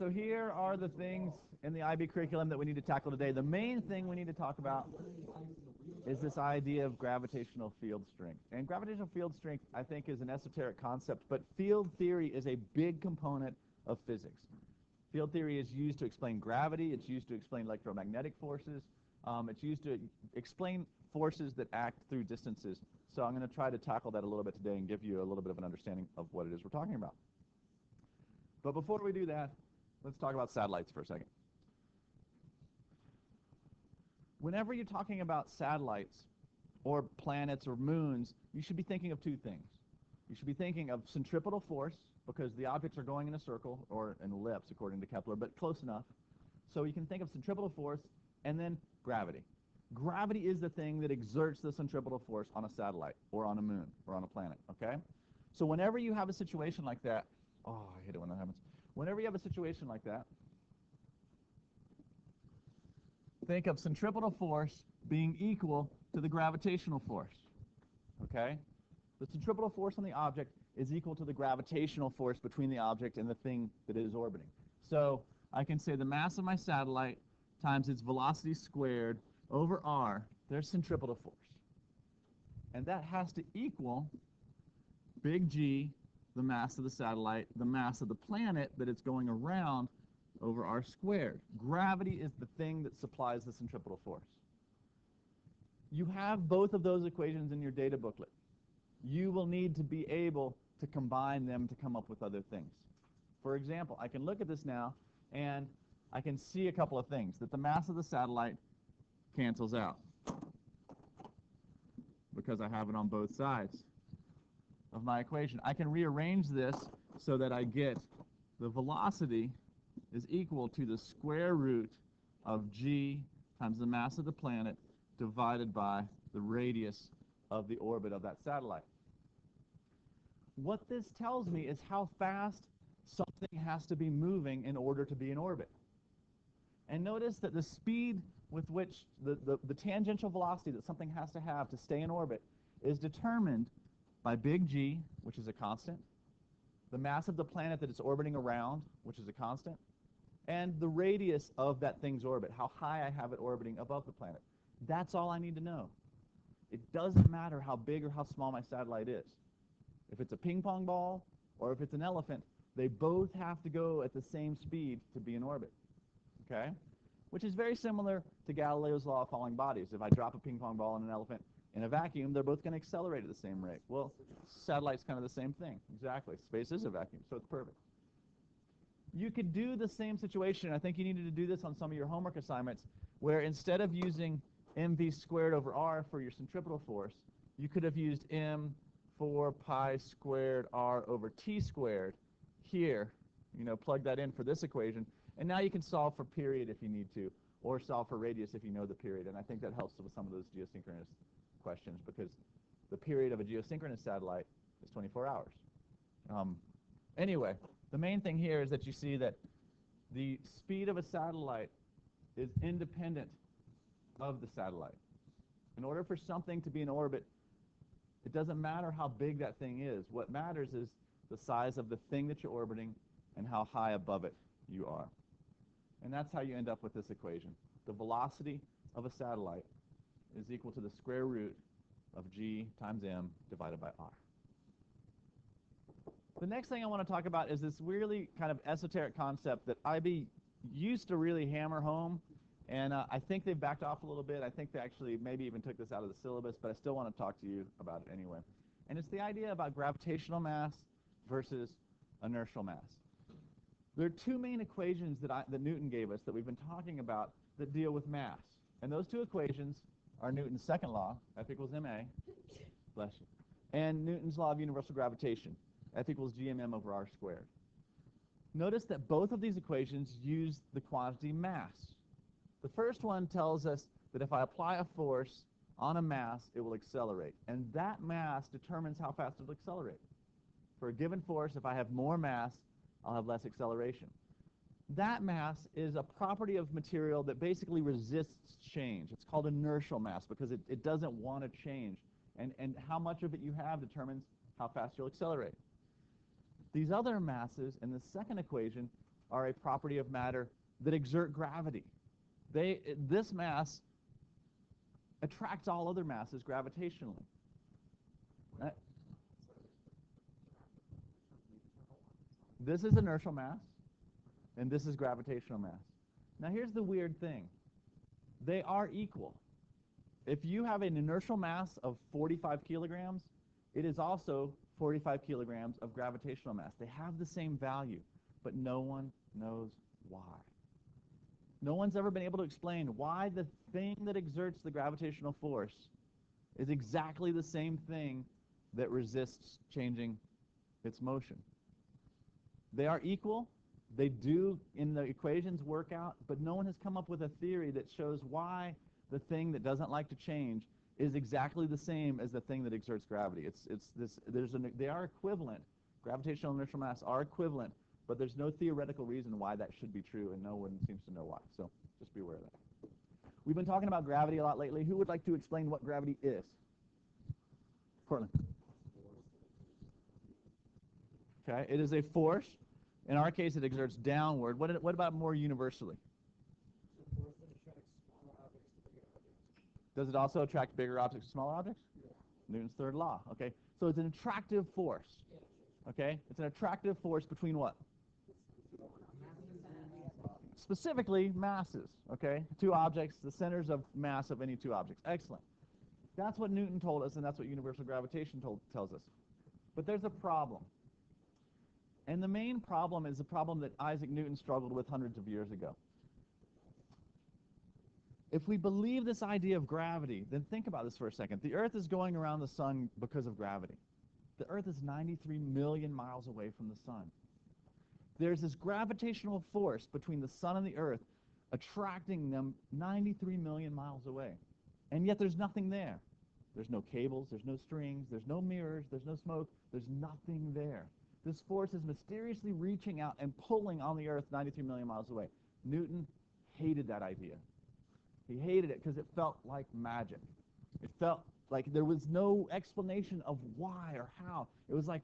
So here are the things in the IB curriculum that we need to tackle today. The main thing we need to talk about is this idea of gravitational field strength. And gravitational field strength, I think, is an esoteric concept, but field theory is a big component of physics. Field theory is used to explain gravity. It's used to explain electromagnetic forces. It's used to explain forces that act through distances. So I'm going to try to tackle that a little bit today and give you a little bit of an understanding of what it is we're talking about. But before we do that, let's talk about satellites for a second. Whenever you're talking about satellites or planets or moons, you should be thinking of two things. You should be thinking of centripetal force, because the objects are going in a circle, or an ellipse according to Kepler, but close enough. So you can think of centripetal force and then gravity. Gravity is the thing that exerts the centripetal force on a satellite or on a moon or on a planet, okay? So whenever you have a situation like that, oh, I hate it when that happens. Whenever you have a situation like that, think of centripetal force being equal to the gravitational force, okay? The centripetal force on the object is equal to the gravitational force between the object and the thing that it is orbiting. So I can say the mass of my satellite times its velocity squared over r, there's centripetal force. And that has to equal big G, the mass of the satellite, the mass of the planet that it's going around, over r squared. Gravity is the thing that supplies the centripetal force. You have both of those equations in your data booklet. You will need to be able to combine them to come up with other things. For example, I can look at this now, and I can see a couple of things. That the mass of the satellite cancels out, because I have it on both sides of my equation. I can rearrange this so that I get the velocity is equal to the square root of g times the mass of the planet divided by the radius of the orbit of that satellite. What this tells me is how fast something has to be moving in order to be in orbit. And notice that the speed with which the tangential velocity that something has to stay in orbit is determined by big G, which is a constant, the mass of the planet that it's orbiting around, which is a constant, and the radius of that thing's orbit, how high I have it orbiting above the planet. That's all I need to know. It doesn't matter how big or how small my satellite is. If it's a ping pong ball or if it's an elephant, they both have to go at the same speed to be in orbit, okay? Which is very similar to Galileo's law of falling bodies. If I drop a ping pong ball and an elephant in a vacuum, they're both going to accelerate at the same rate. Well, satellite's kind of the same thing. Exactly. Space is a vacuum, so it's perfect. You could do the same situation. I think you needed to do this on some of your homework assignments, where instead of using mv squared over r for your centripetal force, you could have used m 4 pi squared r over t squared here. Plug that in for this equation, and now you can solve for period if you need to, or solve for radius if you know the period. And I think that helps with some of those geosynchronous questions, because the period of a geosynchronous satellite is 24 hours. Anyway, the main thing here is that you see that the speed of a satellite is independent of the satellite. In order for something to be in orbit, it doesn't matter how big that thing is. What matters is the size of the thing that you're orbiting and how high above it you are. And that's how you end up with this equation. The velocity of a satellite is equal to the square root of g times m divided by r. The next thing I want to talk about is this really kind of esoteric concept that IB used to really hammer home, and I think they've backed off a little bit. I think they actually maybe even took this out of the syllabus, but I still want to talk to you about it anyway. And it's the idea about gravitational mass versus inertial mass. There are two main equations that Newton gave us that we've been talking about that deal with mass. And those two equations are Newton's second law, F equals ma, bless you, and Newton's law of universal gravitation, F equals gmm over r squared. Notice that both of these equations use the quantity mass. The first one tells us that if I apply a force on a mass, it will accelerate. And that mass determines how fast it will accelerate. For a given force, if I have more mass, I'll have less acceleration. That mass is a property of material that basically resists change. It's called inertial mass because it doesn't want to change. And how much of it you have determines how fast you'll accelerate. These other masses in the second equation are a property of matter that exert gravity. This mass attracts all other masses gravitationally. Uh, This is inertial mass, and this is gravitational mass. Now here's the weird thing. They are equal. If you have an inertial mass of 45 kilograms, it is also 45 kilograms of gravitational mass. They have the same value, but no one knows why. No one's ever been able to explain why the thing that exerts the gravitational force is exactly the same thing that resists changing its motion. They are equal. They do, in the equations, work out, but no one has come up with a theory that shows why the thing that doesn't like to change is exactly the same as the thing that exerts gravity. They are equivalent. Gravitational and inertial mass are equivalent, but there's no theoretical reason why that should be true, and no one seems to know why. So just be aware of that. We've been talking about gravity a lot lately. Who would like to explain what gravity is? Portland. Okay, it is a force. In our case, it exerts downward. What about more universally? Does it also attract bigger objects to smaller objects? Yeah. Newton's third law. Okay, so it's an attractive force. Okay, it's an attractive force between what? Specifically, masses. Okay, two objects, the centers of mass of any two objects. Excellent. That's what Newton told us, and that's what universal gravitation tells us. But there's a problem. And the main problem is a problem that Isaac Newton struggled with hundreds of years ago. If we believe this idea of gravity, then think about this for a second. The Earth is going around the sun because of gravity. The Earth is 93 million miles away from the sun. There's this gravitational force between the sun and the Earth attracting them 93 million miles away. And yet there's nothing there. There's no cables, there's no strings, there's no mirrors, there's no smoke, there's nothing there. This force is mysteriously reaching out and pulling on the Earth 93 million miles away. Newton hated that idea. He hated it because it felt like magic. It felt like there was no explanation of why or how. It was like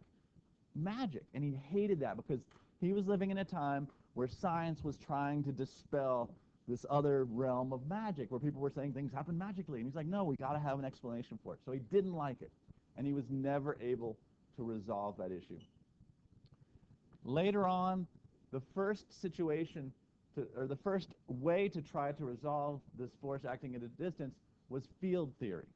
magic, and he hated that because he was living in a time where science was trying to dispel this other realm of magic, where people were saying things happen magically. And he's like, no, we got to have an explanation for it. So he didn't like it, and he was never able to resolve that issue. Later on, the first situation, or the first way to try to resolve this force acting at a distance was field theory.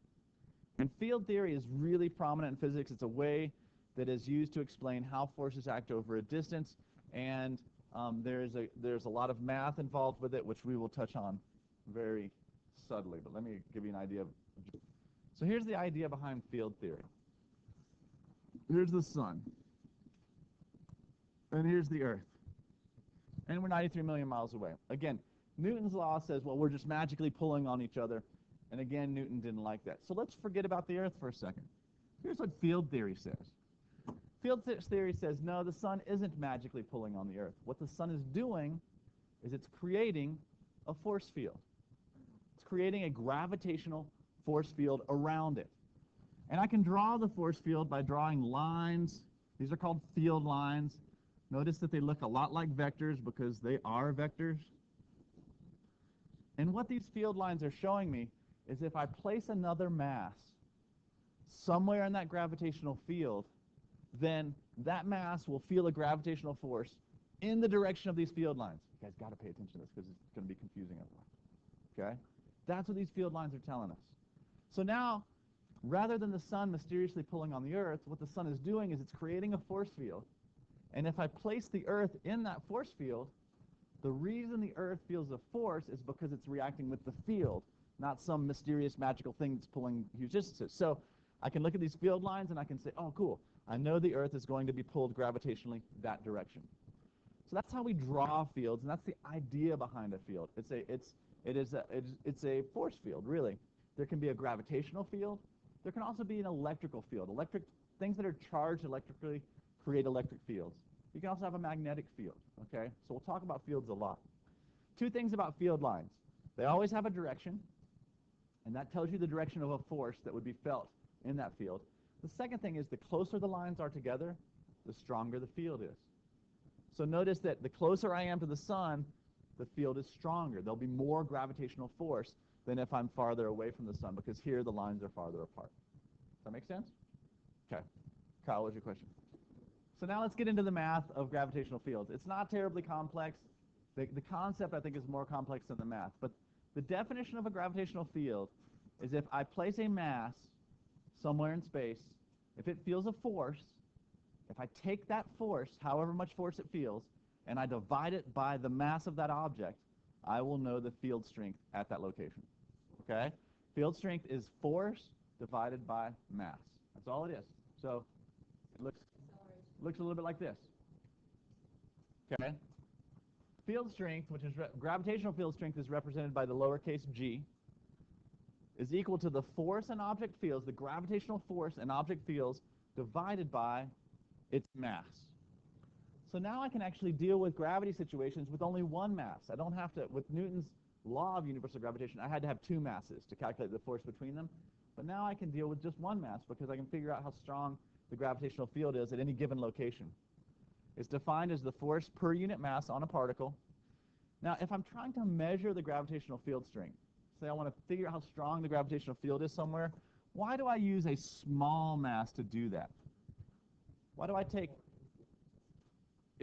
And field theory is really prominent in physics. It's a way that is used to explain how forces act over a distance, and there's a lot of math involved with it, which we will touch on very subtly. But let me give you an idea. So here's the idea behind field theory. Here's the sun. And here's the Earth. And we're 93 million miles away. Again, Newton's law says, well, we're just magically pulling on each other. And again, Newton didn't like that. So let's forget about the Earth for a second. Here's what field theory says. Field theory says, no, the sun isn't magically pulling on the Earth. What the sun is doing is it's creating a force field. It's creating a gravitational force field around it. And I can draw the force field by drawing lines. These are called field lines. Notice that they look a lot like vectors because they are vectors. And what these field lines are showing me is if I place another mass somewhere in that gravitational field, then that mass will feel a gravitational force in the direction of these field lines. You guys got to pay attention to this because it's going to be confusing otherwise. Okay? That's what these field lines are telling us. So now, rather than the sun mysteriously pulling on the Earth, what the sun is doing is it's creating a force field. And if I place the Earth in that force field, the reason the Earth feels a force is because it's reacting with the field, not some mysterious magical thing that's pulling huge distances. So I can look at these field lines and I can say, oh, cool, I know the Earth is going to be pulled gravitationally that direction. So that's how we draw fields, and that's the idea behind a field. It's a force field, really. There can be a gravitational field. There can also be an electrical field. Things that are charged electrically create electric fields. You can also have a magnetic field, okay? So we'll talk about fields a lot. Two things about field lines. They always have a direction, and that tells you the direction of a force that would be felt in that field. The second thing is the closer the lines are together, the stronger the field is. So notice that the closer I am to the sun, the field is stronger. There'll be more gravitational force than if I'm farther away from the sun, because here the lines are farther apart. Does that make sense? Okay. Kyle, what's your question? So now let's get into the math of gravitational fields. It's not terribly complex. The concept, I think, is more complex than the math. But the definition of a gravitational field is if I place a mass somewhere in space, if it feels a force, if I take that force, however much force it feels, and I divide it by the mass of that object, I will know the field strength at that location. Okay? Field strength is force divided by mass. That's all it is. So it looks a little bit like this. Okay? Field strength, which is gravitational field strength, is represented by the lowercase g, is equal to the force an object feels, the gravitational force an object feels, divided by its mass. So now I can actually deal with gravity situations with only one mass. I don't have to, with Newton's law of universal gravitation, I had to have two masses to calculate the force between them. But now I can deal with just one mass because I can figure out how strong the gravitational field is at any given location. It's defined as the force per unit mass on a particle. Now, if I'm trying to measure the gravitational field strength, say I want to figure out how strong the gravitational field is somewhere, why do I use a small mass to do that? Why do I take,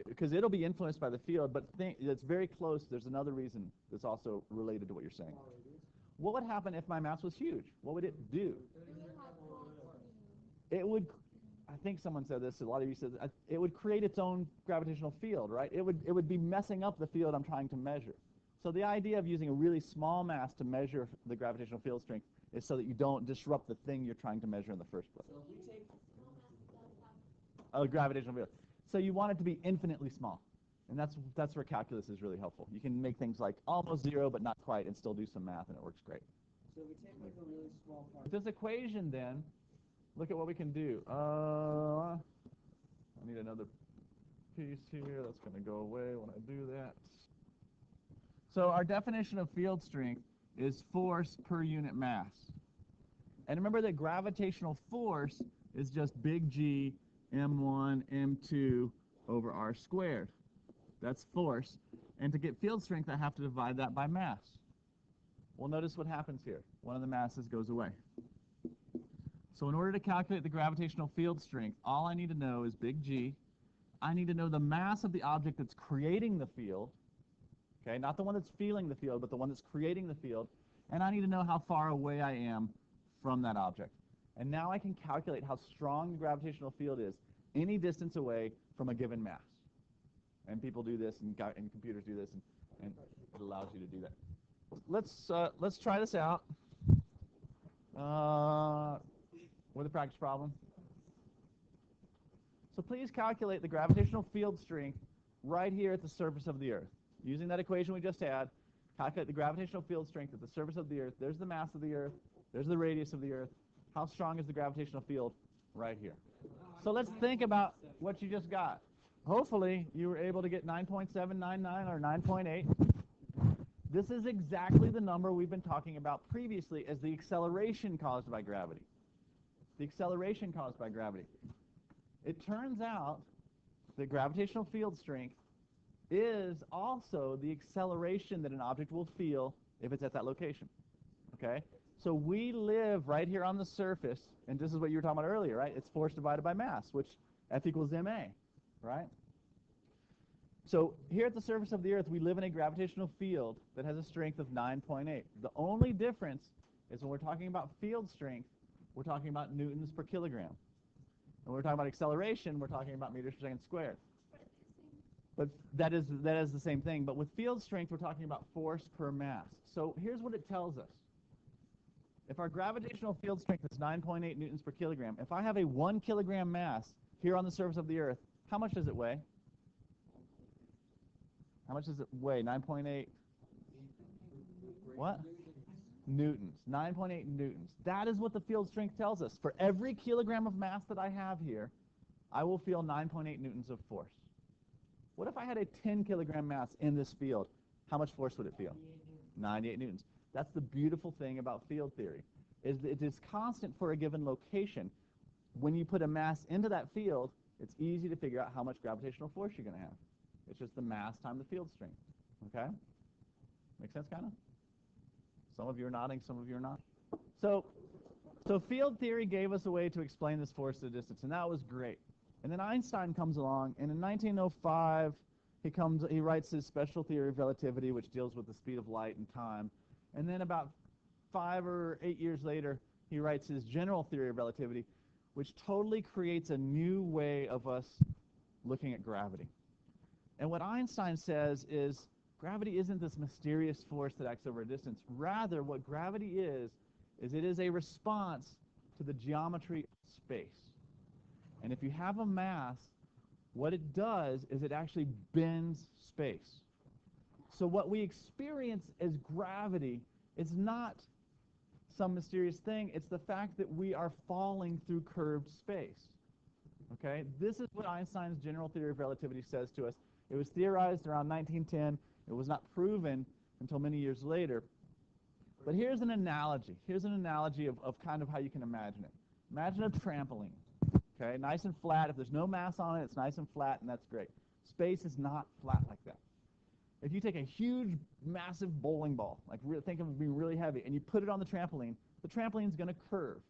because it'll be influenced by the field, but it's very close. There's another reason that's also related to what you're saying. What would happen if my mass was huge? What would it do? It would, I think someone said this, a lot of you said, it would create its own gravitational field, right? It would be messing up the field I'm trying to measure. So the idea of using a really small mass to measure the gravitational field strength is so that you don't disrupt the thing you're trying to measure in the first place. So if we take Gravitational field. So you want it to be infinitely small. And that's where calculus is really helpful. You can make things like almost zero, but not quite, and still do some math, and it works great. So we take like a really small part. With this equation, then, look at what we can do. I need another piece here. That's going to go away when I do that. So our definition of field strength is force per unit mass. And remember that gravitational force is just big G m1, m2 over r squared. That's force. And to get field strength, I have to divide that by mass. Well, notice what happens here. One of the masses goes away. So in order to calculate the gravitational field strength, all I need to know is big G. I need to know the mass of the object that's creating the field. Okay, not the one that's feeling the field, but the one that's creating the field. And I need to know how far away I am from that object. And now I can calculate how strong the gravitational field is any distance away from a given mass. And people do this, and computers do this, and it allows you to do that. Let's try this out with a practice problem. So please calculate the gravitational field strength right here at the surface of the Earth. Using that equation we just had, calculate the gravitational field strength at the surface of the Earth. There's the mass of the Earth. There's the radius of the Earth. How strong is the gravitational field right here? So let's think about what you just got. Hopefully, you were able to get 9.799 or 9.8. This is exactly the number we've been talking about previously as the acceleration caused by gravity. The acceleration caused by gravity. It turns out that gravitational field strength is also the acceleration that an object will feel if it's at that location. Okay? So we live right here on the surface, and this is what you were talking about earlier, right? It's force divided by mass, which F equals ma, right? So here at the surface of the Earth, we live in a gravitational field that has a strength of 9.8. The only difference is when we're talking about field strength, we're talking about newtons per kilogram. And when we're talking about acceleration, we're talking about meters per second squared. But that is the same thing. But with field strength, we're talking about force per mass. So here's what it tells us. If our gravitational field strength is 9.8 newtons per kilogram, if I have a 1 kilogram mass here on the surface of the Earth, how much does it weigh? How much does it weigh? 9.8 what? Newtons. 9.8 newtons. That is what the field strength tells us. For every kilogram of mass that I have here, I will feel 9.8 newtons of force. What if I had a 10 kilogram mass in this field? How much force would it feel? 98 newtons. That's the beautiful thing about field theory, is that it is constant for a given location. When you put a mass into that field, it's easy to figure out how much gravitational force you're going to have. It's just the mass times the field strength. Okay? Make sense, kind of? Some of you are nodding, some of you are not. So field theory gave us a way to explain this force at a distance, and that was great. And then Einstein comes along, and in 1905, he writes his special theory of relativity, which deals with the speed of light and time. And then about 5 or 8 years later, he writes his general theory of relativity, which totally creates a new way of us looking at gravity. And what Einstein says is gravity isn't this mysterious force that acts over a distance. Rather, what gravity is it is a response to the geometry of space. And if you have a mass, what it does is it actually bends space. So what we experience as gravity is not some mysterious thing. It's the fact that we are falling through curved space. Okay? This is what Einstein's general theory of relativity says to us. It was theorized around 1910. It was not proven until many years later. But here's an analogy. Here's an analogy of kind of how you can imagine it. Imagine a trampoline. Okay, nice and flat. If there's no mass on it, it's nice and flat, and that's great. Space is not flat like that. If you take a huge, massive bowling ball, like think of it being really heavy, and you put it on the trampoline's going to curve.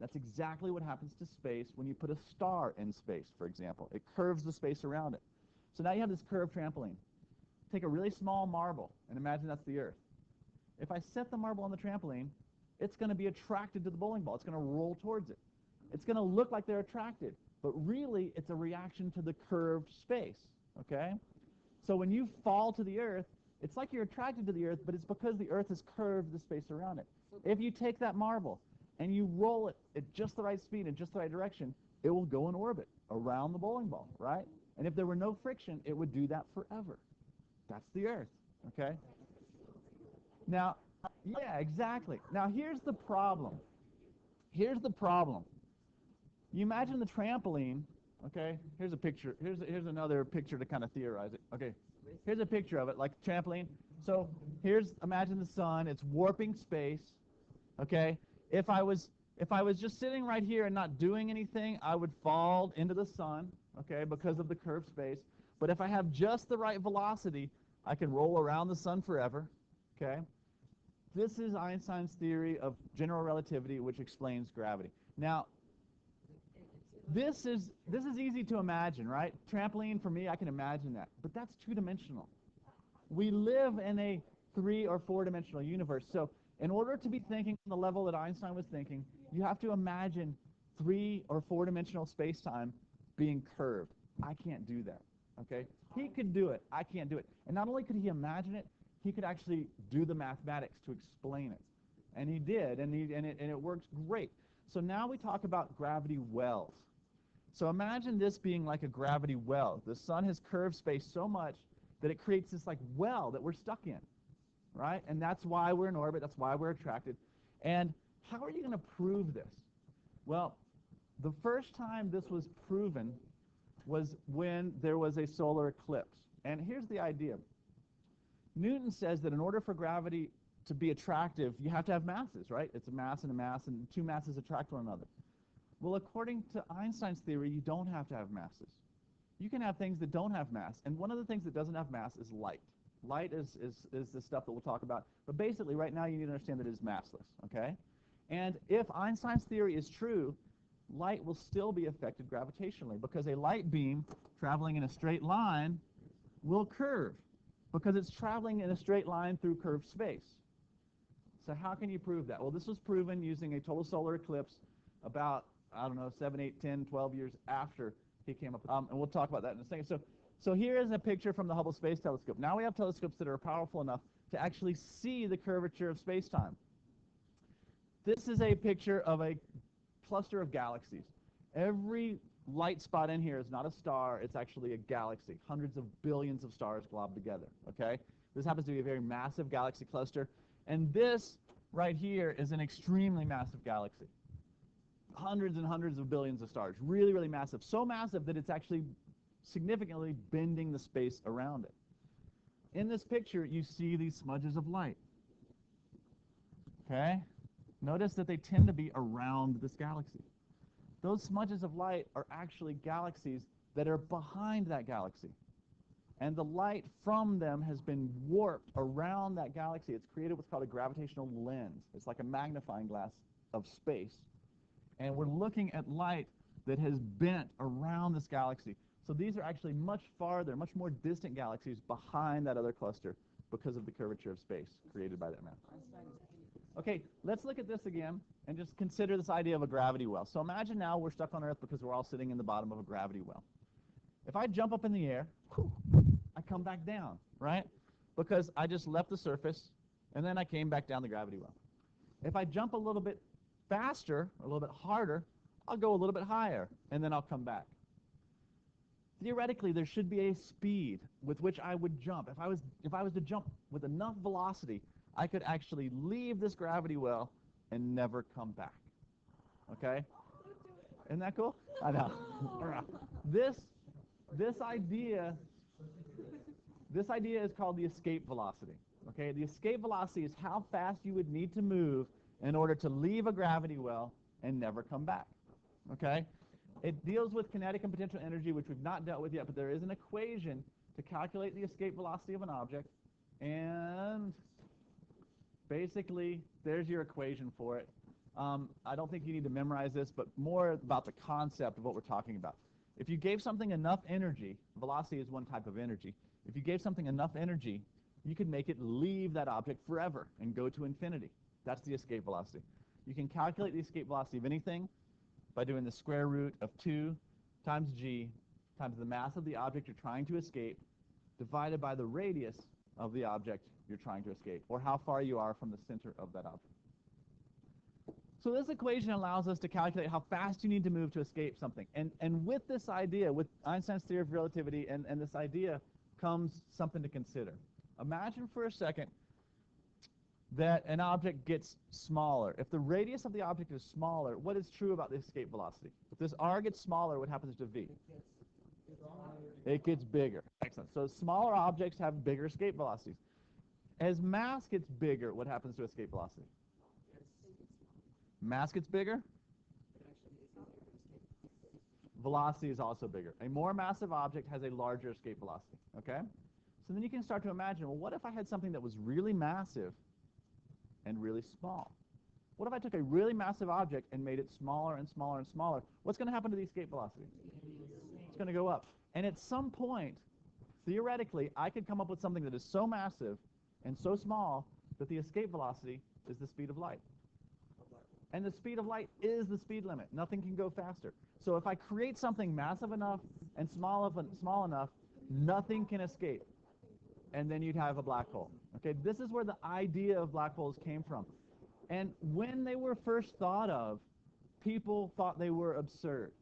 That's exactly what happens to space when you put a star in space, for example. It curves the space around it. So now you have this curved trampoline. Take a really small marble, and imagine that's the Earth. If I set the marble on the trampoline, it's going to be attracted to the bowling ball. It's going to roll towards it. It's going to look like they're attracted, but really it's a reaction to the curved space, okay? So when you fall to the Earth, it's like you're attracted to the Earth, but it's because the Earth has curved the space around it. If you take that marble and you roll it at just the right speed and just the right direction, it will go in orbit around the bowling ball, right? And if there were no friction, it would do that forever. That's the Earth, okay? Now, yeah, exactly. Now, here's the problem. Here's the problem. You imagine the trampoline, okay? Here's a picture. Here's another picture to kind of theorize it. Okay, here's a picture of it, like a trampoline. So imagine the sun. It's warping space, okay? If I was just sitting right here and not doing anything, I would fall into the sun, okay, because of the curved space. But if I have just the right velocity, I can roll around the sun forever, okay? This is Einstein's theory of general relativity, which explains gravity. Now, this is easy to imagine, right? Trampoline, for me, I can imagine that. But that's two-dimensional. We live in a 3- or 4-dimensional universe. So in order to be thinking on the level that Einstein was thinking, you have to imagine 3- or 4-dimensional space-time being curved. I can't do that, okay? He could do it. I can't do it. And not only could he imagine it, he could actually do the mathematics to explain it. And he did, and it works great. So now we talk about gravity wells. So imagine this being like a gravity well. The sun has curved space so much that it creates this like well that we're stuck in, right? And that's why we're in orbit. That's why we're attracted. And how are you going to prove this? Well, the first time this was proven was when there was a solar eclipse. And here's the idea. Newton says that in order for gravity to be attractive, you have to have masses, right? It's a mass, and two masses attract one another. Well, according to Einstein's theory, you don't have to have masses. You can have things that don't have mass, and one of the things that doesn't have mass is light. Light is the stuff that we'll talk about, but basically right now you need to understand that it is massless, okay? And if Einstein's theory is true, light will still be affected gravitationally because a light beam traveling in a straight line will curve because it's traveling in a straight line through curved space. So how can you prove that? Well, this was proven using a total solar eclipse about, I don't know, 7, 8, 10, 12 years after he came up with and we'll talk about that in a second. So here is a picture from the Hubble Space Telescope. Now we have telescopes that are powerful enough to actually see the curvature of space-time. This is a picture of a cluster of galaxies. Every light spot in here is not a star, it's actually a galaxy. Hundreds of billions of stars globbed together, okay? This happens to be a very massive galaxy cluster. And this right here is an extremely massive galaxy. Hundreds and hundreds of billions of stars. Really, really massive. So massive that it's actually significantly bending the space around it. In this picture, you see these smudges of light. Okay? Notice that they tend to be around this galaxy. Those smudges of light are actually galaxies that are behind that galaxy. and the light from them has been warped around that galaxy. It's created what's called a gravitational lens. It's like a magnifying glass of space. And we're looking at light that has bent around this galaxy. So these are actually much farther, much more distant galaxies behind that other cluster because of the curvature of space created by that mass. Okay, let's look at this again and just consider this idea of a gravity well. So imagine now we're stuck on Earth because we're all sitting in the bottom of a gravity well. If I jump up in the air, I come back down, right? Because I just left the surface, and then I came back down the gravity well. If I jump a little bit faster, a little bit harder, I'll go a little bit higher, and then I'll come back. Theoretically, there should be a speed with which I would jump. If I was to jump with enough velocity, I could actually leave this gravity well and never come back. Okay? Isn't that cool? I know. This idea is called the escape velocity. Okay? The escape velocity is how fast you would need to move in order to leave a gravity well and never come back. Okay? It deals with kinetic and potential energy, which we've not dealt with yet, but there is an equation to calculate the escape velocity of an object, and basically, there's your equation for it. I don't think you need to memorize this, but more about the concept of what we're talking about. If you gave something enough energy, velocity is one type of energy. If you gave something enough energy, you could make it leave that object forever and go to infinity. That's the escape velocity. You can calculate the escape velocity of anything by doing the square root of 2 times g times the mass of the object you're trying to escape divided by the radius of the object you're trying to escape, or how far you are from the center of that object. So this equation allows us to calculate how fast you need to move to escape something. And with this idea, with Einstein's theory of relativity and this idea, comes something to consider. Imagine for a second that an object gets smaller. If the radius of the object is smaller, what is true about the escape velocity? If this r gets smaller, what happens to v? It gets bigger. Excellent. So smaller objects have bigger escape velocities. As mass gets bigger, what happens to escape velocity? Mass gets bigger? Velocity is also bigger. A more massive object has a larger escape velocity. Okay? So then you can start to imagine, well, what if I had something that was really massive and really small? What if I took a really massive object and made it smaller and smaller and smaller? What's going to happen to the escape velocity? It's going to go up. And at some point, theoretically, I could come up with something that is so massive and so small that the escape velocity is the speed of light. And the speed of light is the speed limit. Nothing can go faster. So if I create something massive enough and small enough, nothing can escape. And then you'd have a black hole. Okay, this is where the idea of black holes came from. And when they were first thought of, people thought they were absurd.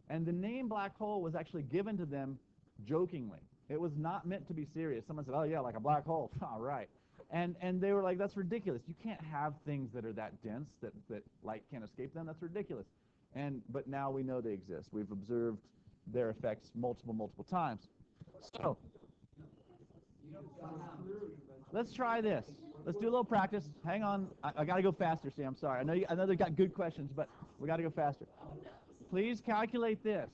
And the name black hole was actually given to them jokingly. It was not meant to be serious. Someone said, oh yeah, like a black hole. All right. And they were like, that's ridiculous. You can't have things that are that dense that light can't escape them. That's ridiculous. But now we know they exist. We've observed their effects multiple times. So let's try this. Let's do a little practice. Hang on. I got to go faster, Sam. I'm sorry. I know they've got good questions, but we got to go faster. Please calculate this.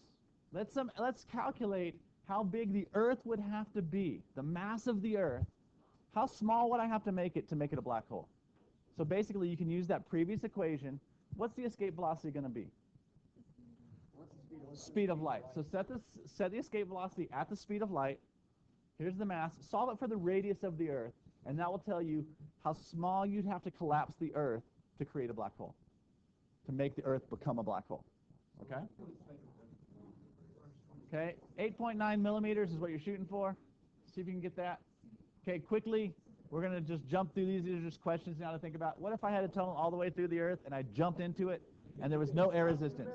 Let's calculate how big the Earth would have to be, the mass of the Earth. How small would I have to make it a black hole? So basically, you can use that previous equation. What's the escape velocity going to be? Speed of light. So set the escape velocity at the speed of light. Here's the mass. Solve it for the radius of the Earth, and that will tell you how small you'd have to collapse the Earth to create a black hole, to make the Earth become a black hole. Okay? Okay, 8.9 millimeters is what you're shooting for. See if you can get that. Okay, quickly, we're going to just jump through these. These are just questions now to think about. What if I had a tunnel all the way through the Earth and I jumped into it and there was no air resistance?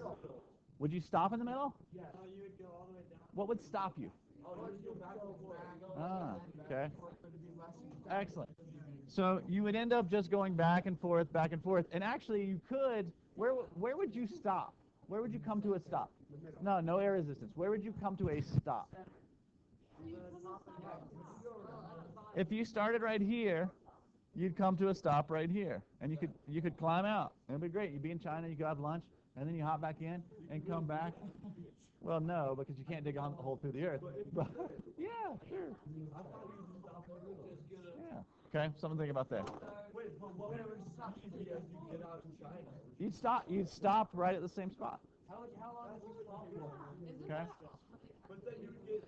Would you stop in the middle? Yes. You would go all the way down. What would stop you? Ah, okay. Excellent. So you would end up just going back and forth, and actually you could, where would you stop? Where would you come to a stop? No air resistance. Where would you come to a stop? If you started right here, you'd come to a stop right here, and you could climb out. It'd be great. You'd be in China, you go have lunch, and then you hop back in and come back. Well, no, because you can't dig a hole through the earth. But, yeah, sure. Yeah. Okay, something to think about there. Wait, but what would stop you as you get out in China? You'd stop right at the same spot. How long is this stop for? Okay? But then you would get.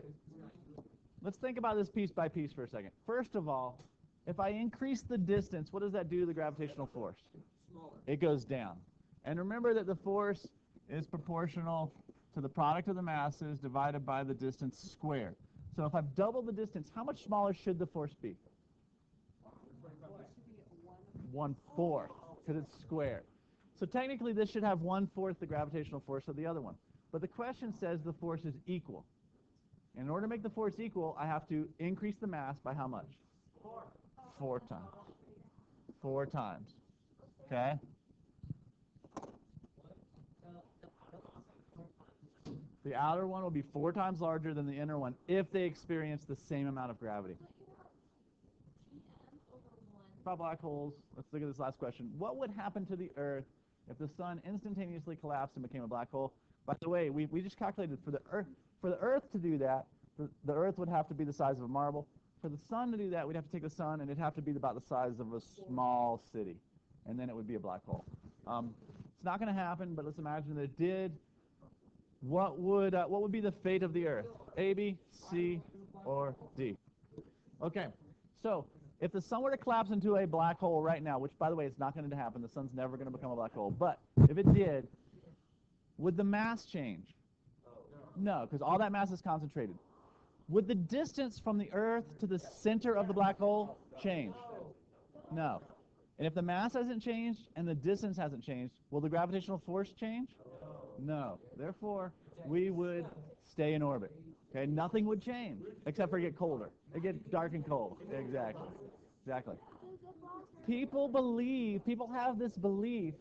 Let's think about this piece by piece for a second. First of all, if I increase the distance, what does that do to the gravitational force? Smaller. It goes down. And remember that the force is proportional to the product of the masses divided by the distance squared. So if I've doubled the distance, how much smaller should the force be? 1/4, because it's squared. So technically this should have 1/4 the gravitational force of the other one. But the question says the force is equal. In order to make the force equal, I have to increase the mass by how much? 4 times. 4 times. Okay? The outer one will be 4 times larger than the inner one if they experience the same amount of gravity. About black holes, let's look at this last question. What would happen to the Earth if the sun instantaneously collapsed and became a black hole? By the way, we just calculated for the Earth to do that, the Earth would have to be the size of a marble. For the sun to do that, we'd have to take the sun, and it'd have to be about the size of a small city, and then it would be a black hole. It's not going to happen, but let's imagine that it did. What would be the fate of the Earth? A, B, C, or D? Okay, so if the sun were to collapse into a black hole right now, which, by the way, it's not going to happen. The sun's never going to become a black hole. But if it did, would the mass change? No, because all that mass is concentrated. Would the distance from the Earth to the center of the black hole change? No. And if the mass hasn't changed and the distance hasn't changed, will the gravitational force change? No. Therefore, we would stay in orbit. Okay, nothing would change except for it get colder. It get dark and cold. Exactly. People have this belief